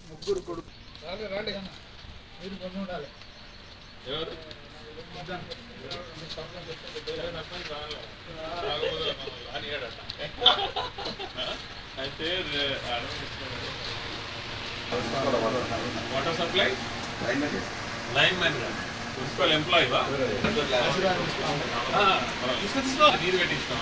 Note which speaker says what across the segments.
Speaker 1: ముగ్గురు కొడుకు రండి మీరు కొన్ని ఉండాలి
Speaker 2: ఎవరు అయితే water supply line man municipal employee నీరు పెట్టిస్తాం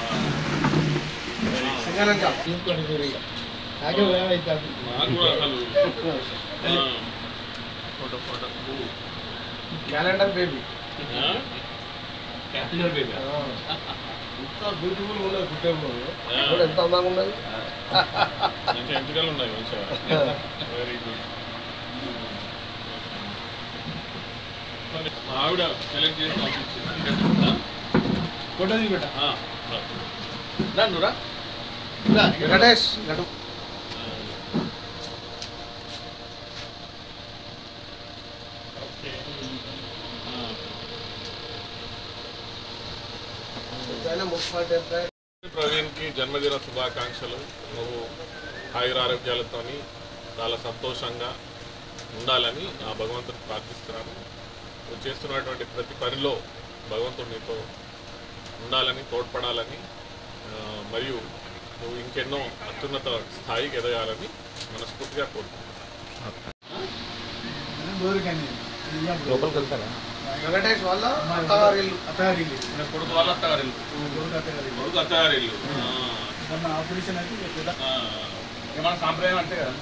Speaker 1: క్యాలెండర్ బేబీ
Speaker 2: క్యాలెండర్ బేబీ
Speaker 1: ఎంత బ్యూటిఫుల్ ఉన్నది పుట్టే ఎంత అందంగా ఉన్నది
Speaker 2: మంచి ఎంపికలు ఉన్నాయి మంచిగా వెరీ గుడ్ మా ఆవిడ సెలెక్ట్ చేసి పంపించింది
Speaker 1: ఫోటో తీపెట్ట
Speaker 2: నువ్వురా
Speaker 1: గణేష్
Speaker 2: ప్రవీణ్ కి జన్మదిన శుభాకాంక్షలు. నువ్వు ఆయురారోగ్యాలతో చాలా సంతోషంగా ఉండాలని ఆ భగవంతుని ప్రార్థిస్తున్నాను. నువ్వు చేస్తున్నటువంటి ప్రతి పనిలో భగవంతుడు నీతో ఉండాలని, తోడ్పడాలని, మరియు నువ్వు ఇంకెన్నో అత్యున్నత స్థాయికి ఎదగాలని మనస్ఫూర్తిగా కోరుకుంటున్నాను.
Speaker 1: లోపలికి వెళ్తారా? వెంకటేష్ వాళ్ళ అత్తగారిల్లు
Speaker 2: కొడుకు వాళ్ళ అత్తగారిల్లు కొడుకు అత్తగారిల్లు
Speaker 1: ఆపరేషన్ అయితే
Speaker 2: ఏమన్నా సాంప్రదాయం అంటే కదా